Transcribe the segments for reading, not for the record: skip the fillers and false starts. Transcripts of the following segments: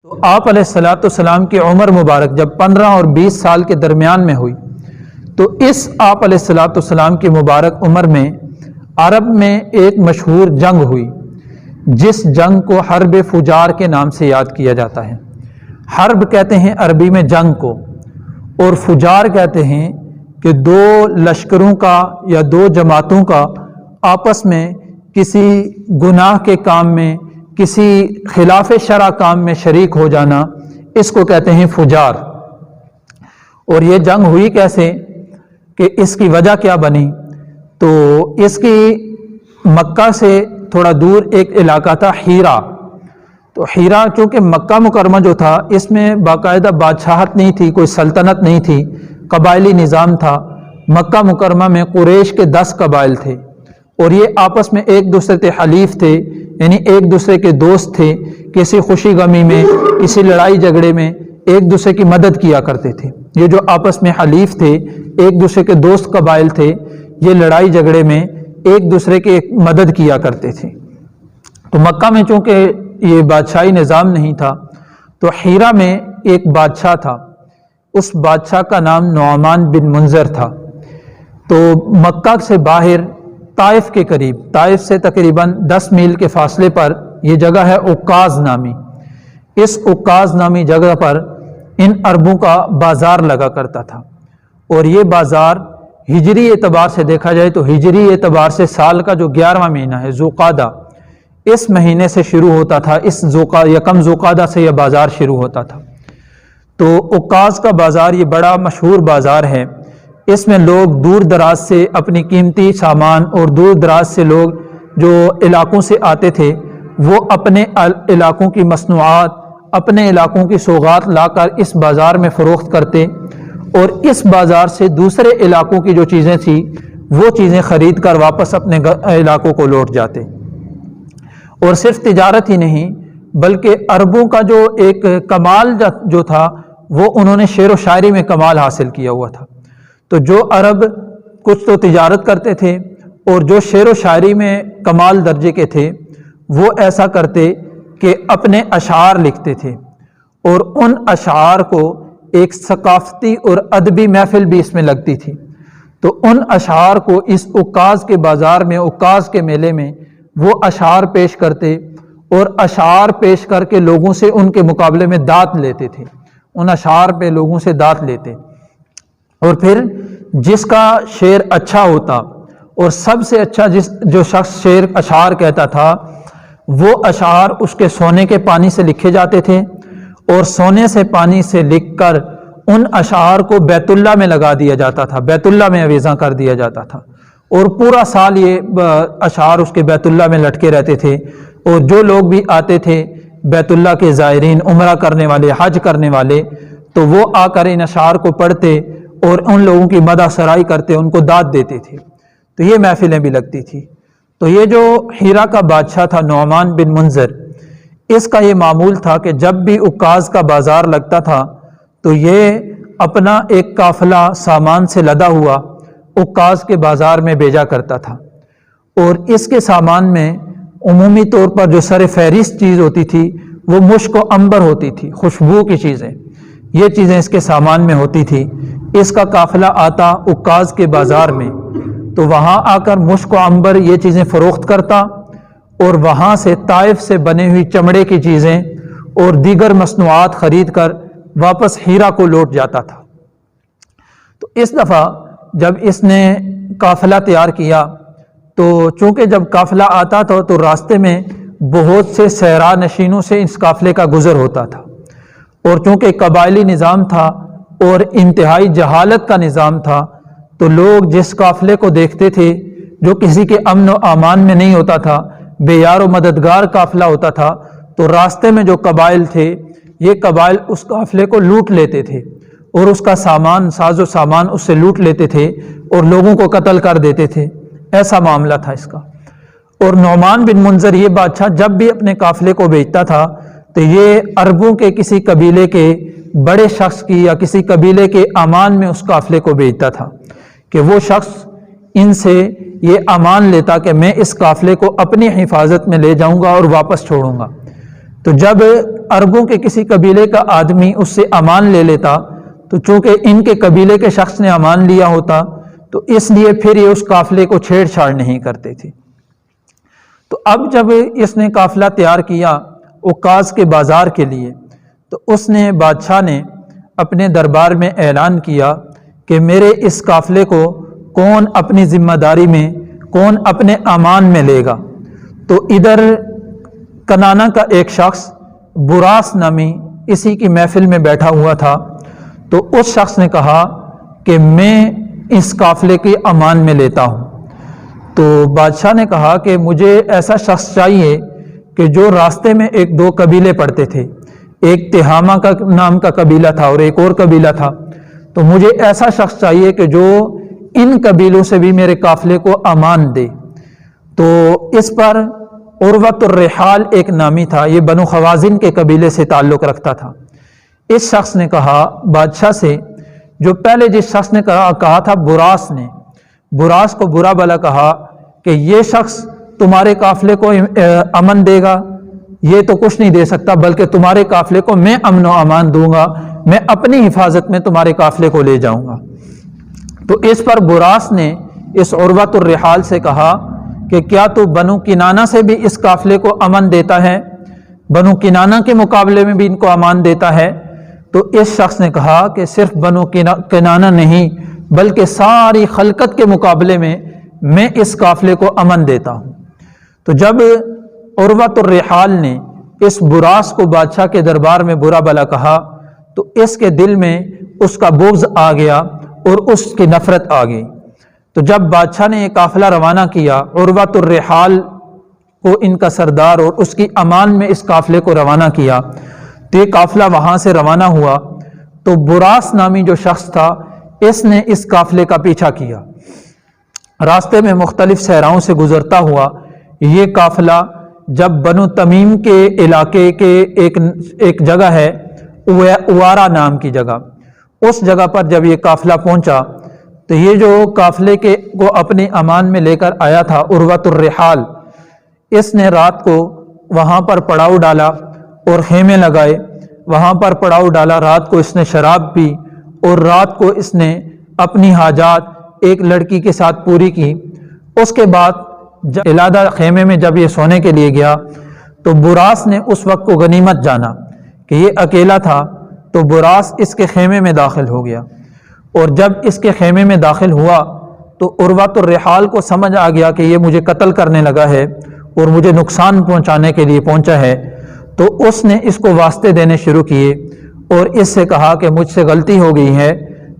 تو آپ علیہ السلام کی عمر مبارک جب 15 اور 20 سال کے درمیان میں ہوئی تو اس آپ علیہ السلام کی مبارک عمر میں عرب میں ایک مشہور جنگ ہوئی جس جنگ کو حرب فجار کے نام سے یاد کیا جاتا ہے۔ حرب کہتے ہیں عربی میں جنگ کو، اور فجار کہتے ہیں کہ دو لشکروں کا یا دو جماعتوں کا آپس میں کسی گناہ کے کام میں، کسی خلاف شرع کام میں شریک ہو جانا، اس کو کہتے ہیں فجار۔ اور یہ جنگ ہوئی کیسے کہ اس کی وجہ کیا بنی؟ تو اس کی مکہ سے تھوڑا دور ایک علاقہ تھا ہیرا۔ تو ہیرا چونکہ مکہ مکرمہ جو تھا اس میں باقاعدہ بادشاہت نہیں تھی، کوئی سلطنت نہیں تھی، قبائلی نظام تھا۔ مکہ مکرمہ میں قریش کے 10 قبائل تھے اور یہ آپس میں ایک دوسرے کے حلیف تھے، یعنی ایک دوسرے کے دوست تھے، کسی خوشی غمی میں، کسی لڑائی جھگڑے میں ایک دوسرے کی مدد کیا کرتے تھے۔ یہ جو آپس میں حلیف تھے، ایک دوسرے کے دوست قبائل تھے، یہ لڑائی جھگڑے میں ایک دوسرے کی مدد کیا کرتے تھے۔ تو مکہ میں چونکہ یہ بادشاہی نظام نہیں تھا تو ہیرا میں ایک بادشاہ تھا، اس بادشاہ کا نام نعمان بن منذر تھا۔ تو مکہ سے باہر طائف کے قریب، طائف سے تقریباً 10 میل کے فاصلے پر یہ جگہ ہے عکاظ نامی۔ اس عکاظ نامی جگہ پر ان عربوں کا بازار لگا کرتا تھا، اور یہ بازار ہجری اعتبار سے دیکھا جائے تو ہجری اعتبار سے سال کا جو 11واں مہینہ ہے ذوالقعدہ، اس مہینے سے شروع ہوتا تھا، اس یکم ذوالقعدہ سے یہ بازار شروع ہوتا تھا۔ تو عکاظ کا بازار یہ بڑا مشہور بازار ہے، اس میں لوگ دور دراز سے اپنی قیمتی سامان اور دور دراز سے لوگ جو علاقوں سے آتے تھے وہ اپنے علاقوں کی مصنوعات، اپنے علاقوں کی سوغات لا کر اس بازار میں فروخت کرتے، اور اس بازار سے دوسرے علاقوں کی جو چیزیں تھیں وہ چیزیں خرید کر واپس اپنے علاقوں کو لوٹ جاتے۔ اور صرف تجارت ہی نہیں بلکہ عربوں کا جو ایک کمال جو تھا وہ انہوں نے شعر و شاعری میں کمال حاصل کیا ہوا تھا۔ تو جو عرب کچھ تو تجارت کرتے تھے اور جو شعر و شاعری میں کمال درجے کے تھے وہ ایسا کرتے کہ اپنے اشعار لکھتے تھے، اور ان اشعار کو ایک ثقافتی اور ادبی محفل بھی اس میں لگتی تھی۔ تو ان اشعار کو اس عکاظ کے بازار میں، عکاظ کے میلے میں وہ اشعار پیش کرتے، اور اشعار پیش کر کے لوگوں سے ان کے مقابلے میں داد لیتے تھے، ان اشعار پہ لوگوں سے داد لیتے، اور پھر جس کا شعر اچھا ہوتا اور سب سے اچھا جو شخص شعر اشعار کہتا تھا وہ اشعار اس کے سونے کے پانی سے لکھے جاتے تھے، اور سونے سے پانی سے لکھ کر ان اشعار کو بیت اللہ میں لگا دیا جاتا تھا، بیت اللہ میں آویزاں کر دیا جاتا تھا، اور پورا سال یہ اشعار اس کے بیت اللہ میں لٹکے رہتے تھے۔ اور جو لوگ بھی آتے تھے بیت اللہ کے زائرین، عمرہ کرنے والے، حج کرنے والے، تو وہ آ کر ان اشعار کو پڑھتے اور ان لوگوں کی مدح سرائی کرتے، ان کو داد دیتے تھے۔ تو یہ محفلیں بھی لگتی تھی۔ تو یہ جو ہیرا کا بادشاہ تھا نعمان بن منذر، اس کا یہ معمول تھا کہ جب بھی عکاظ کا بازار لگتا تھا تو یہ اپنا ایک قافلہ سامان سے لدا ہوا عکاظ کے بازار میں بھیجا کرتا تھا، اور اس کے سامان میں عمومی طور پر جو سر فہرست چیز ہوتی تھی وہ مشک و عنبر ہوتی تھی، خوشبو کی چیزیں، یہ چیزیں اس کے سامان میں ہوتی تھی۔ اس کا قافلہ آتا عکاظ کے بازار میں تو وہاں آ کر مشک و عنبر یہ چیزیں فروخت کرتا، اور وہاں سے طائف سے بنے ہوئی چمڑے کی چیزیں اور دیگر مصنوعات خرید کر واپس ہیرا کو لوٹ جاتا تھا۔ تو اس دفعہ جب اس نے قافلہ تیار کیا تو چونکہ جب قافلہ آتا تھا تو راستے میں بہت سے صحرا نشینوں سے اس قافلے کا گزر ہوتا تھا، اور چونکہ قبائلی نظام تھا اور انتہائی جہالت کا نظام تھا تو لوگ جس قافلے کو دیکھتے تھے جو کسی کے امن و امان میں نہیں ہوتا تھا، بے یار و مددگار قافلہ ہوتا تھا، تو راستے میں جو قبائل تھے یہ قبائل اس قافلے کو لوٹ لیتے تھے اور اس کا سامان، ساز و سامان اس سے لوٹ لیتے تھے اور لوگوں کو قتل کر دیتے تھے۔ ایسا معاملہ تھا اس کا۔ اور نعمان بن منذر یہ بادشاہ جب بھی اپنے قافلے کو بھیجتا تھا تو یہ عربوں کے کسی قبیلے کے بڑے شخص کی یا کسی قبیلے کے امان میں اس قافلے کو بھیجتا تھا کہ وہ شخص ان سے یہ امان لیتا کہ میں اس قافلے کو اپنی حفاظت میں لے جاؤں گا اور واپس چھوڑوں گا۔ تو جب عربوں کے کسی قبیلے کا آدمی اس سے امان لے لیتا تو چونکہ ان کے قبیلے کے شخص نے امان لیا ہوتا تو اس لیے پھر یہ اس قافلے کو چھیڑ چھاڑ نہیں کرتے تھے۔ تو اب جب اس نے قافلہ تیار کیا عکاظ کے بازار کے لیے تو اس نے بادشاہ نے اپنے دربار میں اعلان کیا کہ میرے اس قافلے کو کون اپنی ذمہ داری میں، کون اپنے امان میں لے گا۔ تو ادھر کنانہ کا ایک شخص براس نامی اسی کی محفل میں بیٹھا ہوا تھا، تو اس شخص نے کہا کہ میں اس قافلے کے امان میں لیتا ہوں۔ تو بادشاہ نے کہا کہ مجھے ایسا شخص چاہیے کہ جو راستے میں ایک دو قبیلے پڑتے تھے، ایک تہامہ کا نام کا قبیلہ تھا اور ایک اور قبیلہ تھا، تو مجھے ایسا شخص چاہیے کہ جو ان قبیلوں سے بھی میرے قافلے کو امان دے۔ تو اس پر عروۃ الرحال ایک نامی تھا، یہ بنو خوازن کے قبیلے سے تعلق رکھتا تھا۔ اس شخص نے کہا بادشاہ سے، جو پہلے جس شخص نے کہا تھا براس نے، براس کو برا بلا کہا کہ یہ شخص تمہارے قافلے کو امن دے گا، یہ تو کچھ نہیں دے سکتا، بلکہ تمہارے قافلے کو میں امن و امان دوں گا، میں اپنی حفاظت میں تمہارے قافلے کو لے جاؤں گا۔ تو اس پر براس نے اس عروۃ الرحال سے کہا کہ کیا تو بنو کنانہ سے بھی اس قافلے کو امن دیتا ہے، بنو کنانہ کے مقابلے میں بھی ان کو امان دیتا ہے؟ تو اس شخص نے کہا کہ صرف بنو کنانہ نہیں بلکہ ساری خلقت کے مقابلے میں اس قافلے کو امن دیتا ہوں۔ تو جب عروۃ الرحال نے اس براس کو بادشاہ کے دربار میں برا بلا کہا تو اس کے دل میں اس کا بغض آ گیا اور اس کی نفرت آ گئی۔ تو جب بادشاہ نے یہ قافلہ روانہ کیا، عروۃ الرحال کو ان کا سردار اور اس کی امان میں اس قافلے کو روانہ کیا، تو یہ قافلہ وہاں سے روانہ ہوا تو براس نامی جو شخص تھا اس نے اس قافلے کا پیچھا کیا، راستے میں مختلف صحراؤں سے گزرتا ہوا یہ قافلہ جب بنو تمیم کے علاقے کے ایک جگہ ہے اوارا نام کی جگہ، اس جگہ پر جب یہ قافلہ پہنچا تو یہ جو قافلے کو اپنے امان میں لے کر آیا تھا عروۃ الرحال، اس نے رات کو وہاں پر پڑاؤ ڈالا اور خیمے لگائے، وہاں پر پڑاؤ ڈالا، رات کو اس نے شراب پی اور رات کو اس نے اپنی حاجات ایک لڑکی کے ساتھ پوری کی۔ اس کے بعد علادہ خیمے میں جب یہ سونے کے لیے گیا تو براس نے اس وقت کو غنیمت جانا کہ یہ اکیلا تھا، تو براس اس کے خیمے میں داخل ہو گیا، اور جب اس کے خیمے میں داخل ہوا تو عروۃ الرحال کو سمجھ آ گیا کہ یہ مجھے قتل کرنے لگا ہے اور مجھے نقصان پہنچانے کے لیے پہنچا ہے، تو اس نے اس کو واسطے دینے شروع کیے اور اس سے کہا کہ مجھ سے غلطی ہو گئی ہے،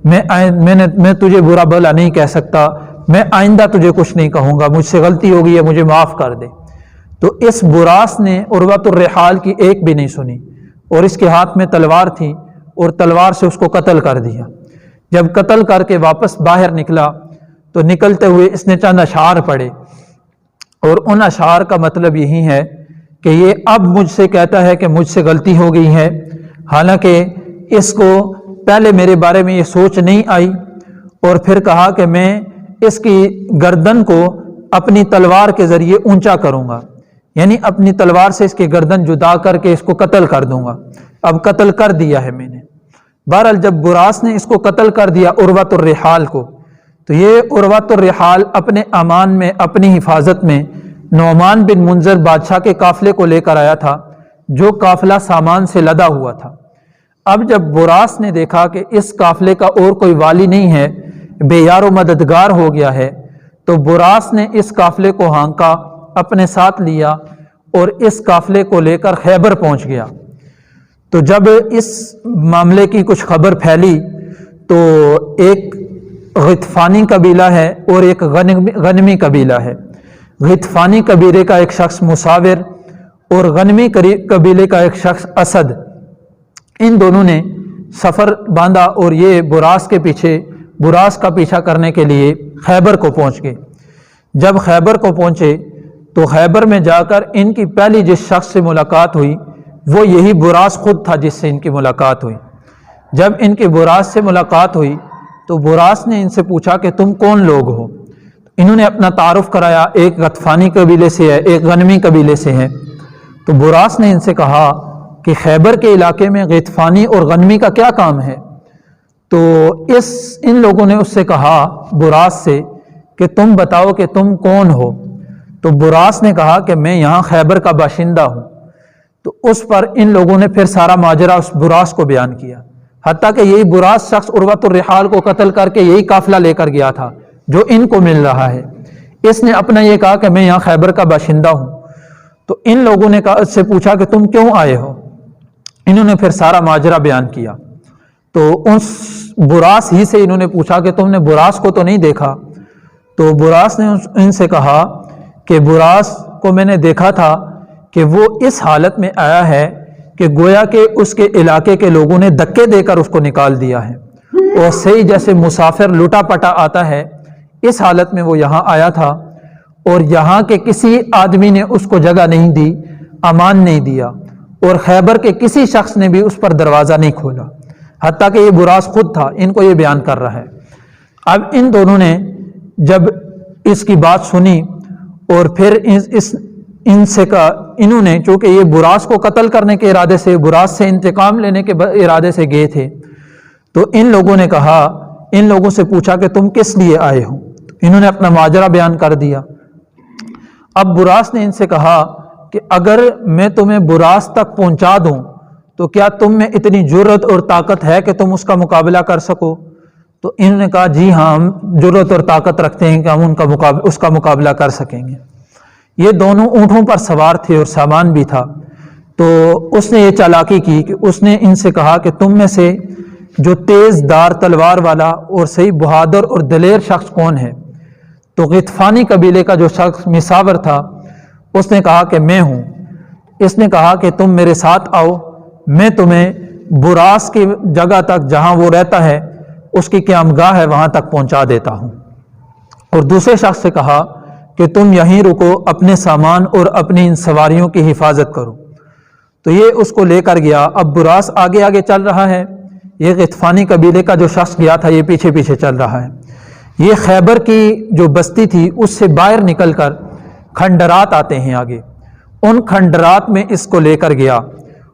میں تجھے برا بھلا نہیں کہہ سکتا، میں آئندہ تجھے کچھ نہیں کہوں گا، مجھ سے غلطی ہو گئی ہے، مجھے معاف کر دے۔ تو اس براس نے عروۃ الرحال کی ایک بھی نہیں سنی اور اس کے ہاتھ میں تلوار تھی اور تلوار سے اس کو قتل کر دیا۔ جب قتل کر کے واپس باہر نکلا تو نکلتے ہوئے اس نے چند اشعار پڑھے، اور ان اشعار کا مطلب یہی ہے کہ یہ اب مجھ سے کہتا ہے کہ مجھ سے غلطی ہو گئی ہے، حالانکہ اس کو پہلے میرے بارے میں یہ سوچ نہیں آئی، اور پھر کہا کہ میں اس کی گردن کو اپنی تلوار کے ذریعے اونچا کروں گا، یعنی اپنی تلوار سے اس کی گردن جدا کر کے اس کو قتل کر دوں گا۔ اب قتل کر دیا ہے میں نے۔ بہرحال جب براس نے اس کو قتل کر دیا عروۃ الرحال کو، تو یہ عروۃ الرحال اپنے امان میں، اپنی حفاظت میں نعمان بن منذر بادشاہ کے قافلے کو لے کر آیا تھا، جو قافلہ سامان سے لدا ہوا تھا۔ اب جب براس نے دیکھا کہ اس قافلے کا اور کوئی والی نہیں ہے، بے یار و مددگار ہو گیا ہے، تو براس نے اس قافلے کو ہانکا، اپنے ساتھ لیا اور اس قافلے کو لے کر خیبر پہنچ گیا۔ تو جب اس معاملے کی کچھ خبر پھیلی تو ایک غطفانی قبیلہ ہے اور ایک غنمی قبیلہ ہے۔ غطفانی قبیلے کا ایک شخص مساور اور غنمی قبیلے کا ایک شخص اسد، ان دونوں نے سفر باندھا اور یہ براس کا پیچھا کرنے کے لیے خیبر کو پہنچ گئے۔ جب خیبر کو پہنچے تو خیبر میں جا کر ان کی پہلی جس شخص سے ملاقات ہوئی وہ یہی براس خود تھا جس سے ان کی ملاقات ہوئی۔ جب ان کی براس سے ملاقات ہوئی تو براس نے ان سے پوچھا کہ تم کون لوگ ہو؟ انہوں نے اپنا تعارف کرایا، ایک غطفانی قبیلے سے ہے، ایک غنمی قبیلے سے ہے۔ تو براس نے ان سے کہا کہ خیبر کے علاقے میں غطفانی اور غنمی کا کیا کام ہے؟ تو ان لوگوں نے اس سے کہا، براس سے، کہ تم بتاؤ کہ تم کون ہو؟ تو براس نے کہا کہ میں یہاں خیبر کا باشندہ ہوں۔ تو اس پر ان لوگوں نے پھر سارا ماجرا اس براس کو بیان کیا، حتیٰ کہ یہی براس شخص عروۃ الرحال کو قتل کر کے یہی قافلہ لے کر گیا تھا جو ان کو مل رہا ہے۔ اس نے اپنا یہ کہا کہ میں یہاں خیبر کا باشندہ ہوں۔ تو ان لوگوں نے اس سے پوچھا کہ تم کیوں آئے ہو؟ انہوں نے پھر سارا ماجرا بیان کیا۔ تو اس براس ہی سے انہوں نے پوچھا کہ تم نے براس کو تو نہیں دیکھا؟ تو براس نے ان سے کہا کہ براس کو میں نے دیکھا تھا کہ وہ اس حالت میں آیا ہے کہ گویا کہ اس کے علاقے کے لوگوں نے دھکے دے کر اس کو نکال دیا ہے، اور صحیح جیسے مسافر لٹا پٹا آتا ہے اس حالت میں وہ یہاں آیا تھا، اور یہاں کے کسی آدمی نے اس کو جگہ نہیں دی، امان نہیں دیا، اور خیبر کے کسی شخص نے بھی اس پر دروازہ نہیں کھولا، حتیٰ کہ یہ براس خود تھا، ان کو یہ بیان کر رہا ہے۔ اب ان دونوں نے جب اس کی بات سنی اور پھر ان سے کہا، انہوں نے چونکہ یہ براس کو قتل کرنے کے ارادے سے، براس سے انتقام لینے کے ارادے سے گئے تھے، تو ان لوگوں نے کہا، ان لوگوں سے پوچھا کہ تم کس لیے آئے ہو؟ انہوں نے اپنا ماجرا بیان کر دیا۔ اب براس نے ان سے کہا کہ اگر میں تمہیں براس تک پہنچا دوں تو کیا تم میں اتنی جرت اور طاقت ہے کہ تم اس کا مقابلہ کر سکو؟ تو انہوں نے کہا جی ہاں، ہم جرت اور طاقت رکھتے ہیں کہ ہم اس کا مقابلہ کر سکیں گے۔ یہ دونوں اونٹوں پر سوار تھے اور سامان بھی تھا۔ تو اس نے یہ چالاکی کی کہ اس نے ان سے کہا کہ تم میں سے جو تیز دار تلوار والا اور صحیح بہادر اور دلیر شخص کون ہے؟ تو غطفانی قبیلے کا جو شخص مساور تھا اس نے کہا کہ میں ہوں۔ اس نے کہا کہ تم میرے ساتھ آؤ، میں تمہیں براس کی جگہ تک جہاں وہ رہتا ہے، اس کی قیامگاہ ہے، وہاں تک پہنچا دیتا ہوں۔ اور دوسرے شخص سے کہا کہ تم یہیں رکو، اپنے سامان اور اپنی ان سواریوں کی حفاظت کرو۔ تو یہ اس کو لے کر گیا۔ اب براس آگے آگے چل رہا ہے، یہ غطفانی قبیلے کا جو شخص گیا تھا یہ پیچھے پیچھے چل رہا ہے۔ یہ خیبر کی جو بستی تھی اس سے باہر نکل کر کھنڈرات آتے ہیں آگے، ان کھنڈرات میں اس کو لے کر گیا،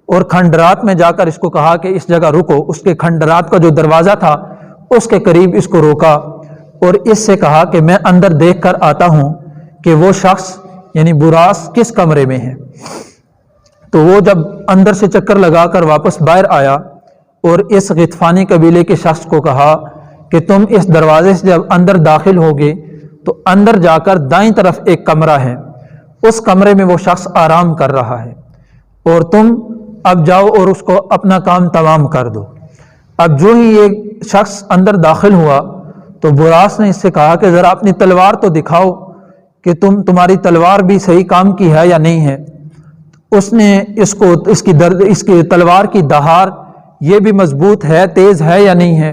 اور کھنڈرات میں جا کر اس کو کہا کہ اس جگہ رکو۔ اس کے کھنڈرات کا جو دروازہ تھا اس کے قریب اس کو روکا اور اس سے کہا کہ میں اندر دیکھ کر آتا ہوں کہ وہ شخص یعنی براس کس کمرے میں ہے۔ تو وہ جب اندر سے چکر لگا کر واپس باہر آیا اور اس غطفانی قبیلے کے شخص کو کہا کہ تم اس دروازے سے جب اندر داخل ہوگے تو اندر جا کر دائیں طرف ایک کمرہ ہے، اس کمرے میں وہ شخص آرام کر رہا ہے، اور تم اب جاؤ اور اس کو اپنا کام تمام کر دو۔ اب جو ہی یہ شخص اندر داخل ہوا تو براس نے اس سے کہا کہ ذرا اپنی تلوار تو دکھاؤ کہ تمہاری تلوار بھی صحیح کام کی ہے یا نہیں ہے۔ اس نے اس کی تلوار کی دہار یہ بھی مضبوط ہے، تیز ہے یا نہیں ہے؟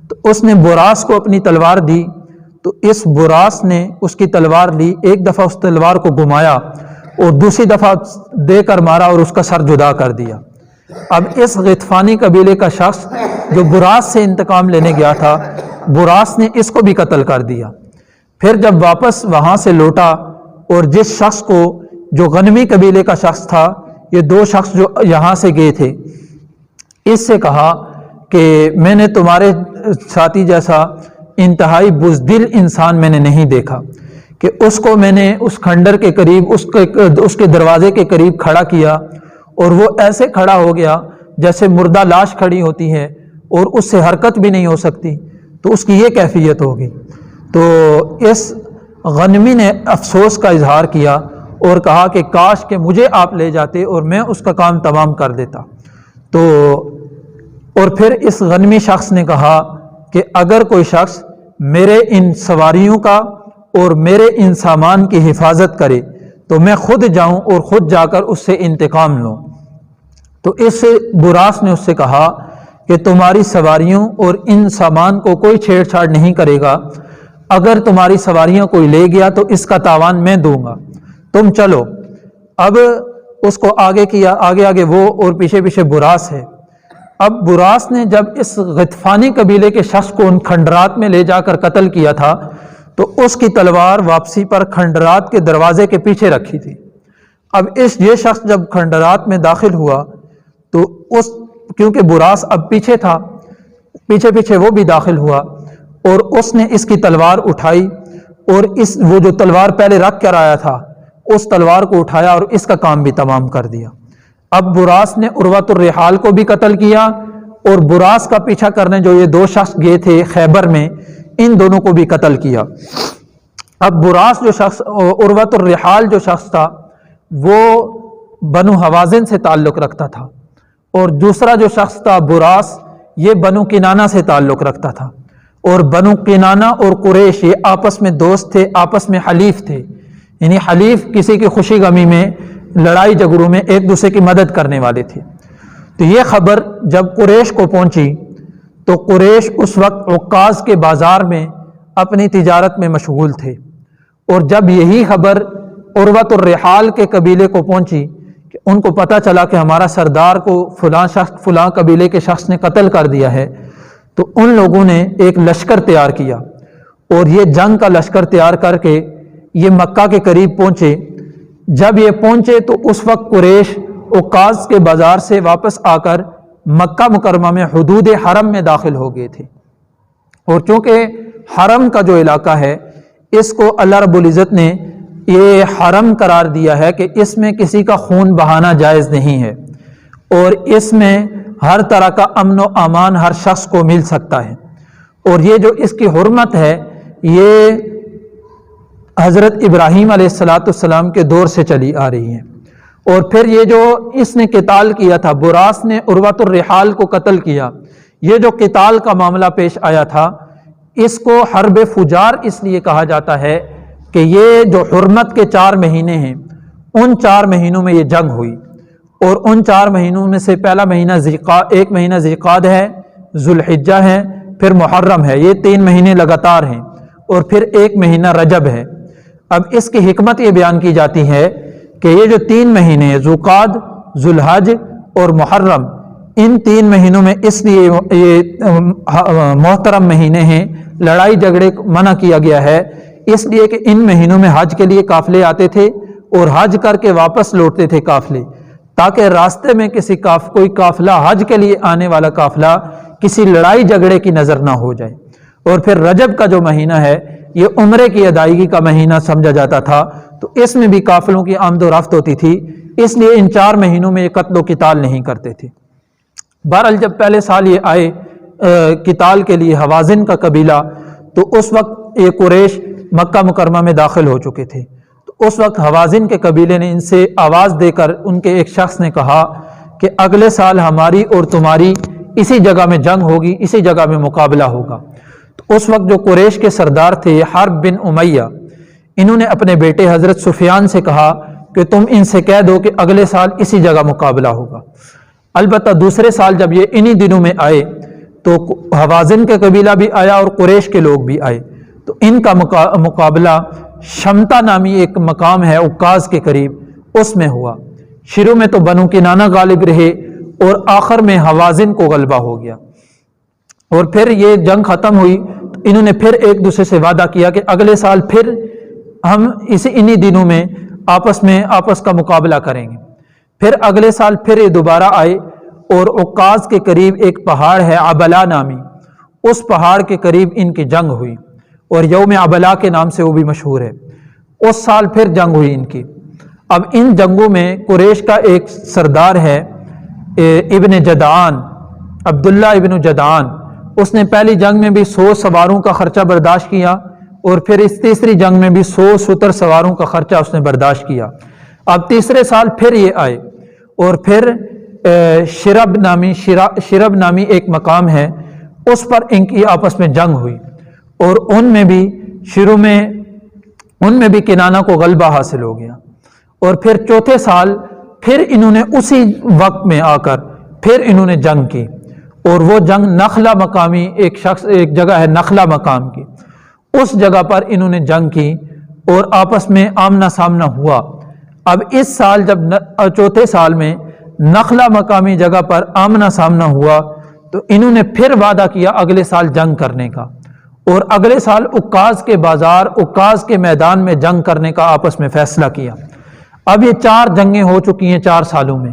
تو اس نے براس کو اپنی تلوار دی، تو اس براس نے اس کی تلوار لی، ایک دفعہ اس تلوار کو گھمایا اور دوسری دفعہ دے کر مارا اور اس کا سر جدا کر دیا۔ اب اس غطفانی قبیلے کا شخص جو براس سے انتقام لینے گیا تھا، براس نے اس کو بھی قتل کر دیا۔ پھر جب واپس وہاں سے لوٹا اور جس شخص کو جو غنمی قبیلے کا شخص تھا، یہ دو شخص جو یہاں سے گئے تھے، اس سے کہا کہ میں نے تمہارے ساتھی جیسا انتہائی بزدل انسان میں نے نہیں دیکھا، کہ اس کو میں نے اس کھنڈر کے قریب اس کے دروازے کے قریب کھڑا کیا اور وہ ایسے کھڑا ہو گیا جیسے مردہ لاش کھڑی ہوتی ہے اور اس سے حرکت بھی نہیں ہو سکتی، تو اس کی یہ کیفیت ہوگی۔ تو اس غنمی نے افسوس کا اظہار کیا اور کہا کہ کاش کہ مجھے آپ لے جاتے اور میں اس کا کام تمام کر دیتا۔ تو اور پھر اس غنمی شخص نے کہا کہ اگر کوئی شخص میرے ان سواریوں کا اور میرے ان سامان کی حفاظت کرے تو میں خود جاؤں اور خود جا کر اس سے انتقام لوں۔ تو اس براس نے اس سے کہا کہ تمہاری سواریوں اور ان سامان کو کوئی چھیڑ چھاڑ نہیں کرے گا، اگر تمہاری سواریاں کوئی لے گیا تو اس کا تاوان میں دوں گا، تم چلو۔ اب اس کو آگے کیا، آگے آگے وہ اور پیچھے پیچھے براس ہے۔ اب براس نے جب اس غطفانی قبیلے کے شخص کو ان کھنڈرات میں لے جا کر قتل کیا تھا تو اس کی تلوار واپسی پر کھنڈرات کے دروازے کے پیچھے رکھی تھی۔ اب یہ شخص جب کھنڈرات میں داخل ہوا تو کیونکہ براس اب پیچھے تھا، پیچھے پیچھے وہ بھی داخل ہوا اور اس نے اس کی تلوار اٹھائی اور وہ جو تلوار پہلے رکھ کر آیا تھا اس تلوار کو اٹھایا اور اس کا کام بھی تمام کر دیا۔ اب براس نے عروۃ الرحال کو بھی قتل کیا اور براس کا پیچھا کرنے جو یہ دو شخص گئے تھے خیبر میں، ان دونوں کو بھی قتل کیا۔ اب براس جو شخص، عروۃ الرحال جو شخص تھا وہ بنو حوازن سے تعلق رکھتا تھا، اور دوسرا جو شخص تھا براس یہ بنو کنانہ سے تعلق رکھتا تھا، اور بنو کنانہ اور قریش یہ آپس میں دوست تھے، آپس میں حلیف تھے، یعنی حلیف کسی کی خوشی غمی میں، لڑائی جھگڑوں میں ایک دوسرے کی مدد کرنے والے تھے۔ تو یہ خبر جب قریش کو پہنچی تو قریش اس وقت عکاظ کے بازار میں اپنی تجارت میں مشغول تھے، اور جب یہی خبر عروۃ الرحال کے قبیلے کو پہنچی کہ ان کو پتہ چلا کہ ہمارا سردار کو فلاں شخص فلاں قبیلے کے شخص نے قتل کر دیا ہے، تو ان لوگوں نے ایک لشکر تیار کیا اور یہ جنگ کا لشکر تیار کر کے یہ مکہ کے قریب پہنچے۔ جب یہ پہنچے تو اس وقت قریش عکاظ کے بازار سے واپس آ کر مکہ مکرمہ میں حدود حرم میں داخل ہو گئے تھے، اور چونکہ حرم کا جو علاقہ ہے اس کو اللہ رب العزت نے یہ حرم قرار دیا ہے کہ اس میں کسی کا خون بہانا جائز نہیں ہے، اور اس میں ہر طرح کا امن و امان ہر شخص کو مل سکتا ہے، اور یہ جو اس کی حرمت ہے یہ حضرت ابراہیم علیہ السلام کے دور سے چلی آ رہی ہے۔ اور پھر یہ جو اس نے قتال کیا تھا، براس نے عروۃ الرحال کو قتل کیا، یہ جو قتال کا معاملہ پیش آیا تھا اس کو حرب فجار اس لیے کہا جاتا ہے کہ یہ جو حرمت کے 4 مہینے ہیں ان 4 مہینوں میں یہ جنگ ہوئی، اور ان 4 مہینوں میں سے پہلا مہینہ ایک مہینہ ذیقعدہ ہے، ذوالحجہ ہے، پھر محرم ہے، یہ 3 مہینے لگاتار ہیں، اور پھر 1 مہینہ رجب ہے۔ اب اس کی حکمت یہ بیان کی جاتی ہے کہ یہ جو 3 مہینے ہیں ذوالقعدہ، ذوالحج اور محرم، ان 3 مہینوں میں اس لیے یہ محترم مہینے ہیں، لڑائی جھگڑے منع کیا گیا ہے، اس لیے کہ ان مہینوں میں حج کے لیے قافلے آتے تھے اور حج کر کے واپس لوٹتے تھے قافلے، تاکہ راستے میں کوئی قافلہ حج کے لیے آنے والا قافلہ کسی لڑائی جھگڑے کی نظر نہ ہو جائے۔ اور پھر رجب کا جو مہینہ ہے یہ عمرے کی ادائیگی کا مہینہ سمجھا جاتا تھا، تو اس میں بھی قافلوں کی آمد و رفت ہوتی تھی، اس لیے ان 4 مہینوں میں یہ قتل و قتال نہیں کرتے تھے۔ بہرحال جب پہلے سال یہ آئے قتال کے لیے حوازن کا قبیلہ، تو اس وقت یہ قریش مکہ مکرمہ میں داخل ہو چکے تھے، تو اس وقت حوازن کے قبیلے نے ان سے آواز دے کر ان کے ایک شخص نے کہا کہ اگلے سال ہماری اور تمہاری اسی جگہ میں جنگ ہوگی، اسی جگہ میں مقابلہ ہوگا۔ تو اس وقت جو قریش کے سردار تھے حرب بن امیہ، انہوں نے اپنے بیٹے حضرت سفیان سے کہا کہ تم ان سے کہہ دو کہ اگلے سال اسی جگہ مقابلہ ہوگا۔ البتہ دوسرے سال جب یہ انہی دنوں میں آئے تو حوازن کے قبیلہ بھی آیا اور قریش کے لوگ بھی آئے، تو ان کا مقابلہ شمتا نامی ایک مقام ہے عکاظ کے قریب، اس میں ہوا۔ شروع میں تو بنو کنانہ غالب رہے اور آخر میں حوازن کو غلبہ ہو گیا، اور پھر یہ جنگ ختم ہوئی تو انہوں نے پھر ایک دوسرے سے وعدہ کیا کہ اگلے سال پھر ہم انہی دنوں میں آپس کا مقابلہ کریں گے۔ پھر اگلے سال پھر یہ دوبارہ آئے اور عکاظ کے قریب ایک پہاڑ ہے عبلا نامی، اس پہاڑ کے قریب ان کی جنگ ہوئی، اور یوم عبلا کے نام سے وہ بھی مشہور ہے۔ اس سال پھر جنگ ہوئی ان کی۔ اب ان جنگوں میں قریش کا ایک سردار ہے ابن جدعان، عبداللہ ابن جدعان، اس نے پہلی جنگ میں بھی 100 سواروں کا خرچہ برداشت کیا، اور پھر اس تیسری جنگ میں بھی 100 ستر سواروں کا خرچہ اس نے برداشت کیا۔ اب تیسرے سال پھر یہ آئے، اور پھر شرب نامی ایک مقام ہے، اس پر ان کی آپس میں جنگ ہوئی، اور ان میں بھی شروع میں کنانہ کو غلبہ حاصل ہو گیا۔ اور پھر چوتھے سال پھر انہوں نے اسی وقت میں آ کر پھر انہوں نے جنگ کی، اور وہ جنگ نخلا مقامی ایک جگہ ہے نخلا مقام کی، اس جگہ پر انہوں نے جنگ کی اور آپس میں آمنا سامنا ہوا۔ اب اس سال جب چوتھے سال میں نخلا مقامی جگہ پر آمنا سامنا ہوا تو انہوں نے پھر وعدہ کیا اگلے سال جنگ کرنے کا، اور اگلے سال عکاظ کے بازار عکاظ کے میدان میں جنگ کرنے کا آپس میں فیصلہ کیا۔ اب یہ 4 جنگیں ہو چکی ہیں 4 سالوں میں،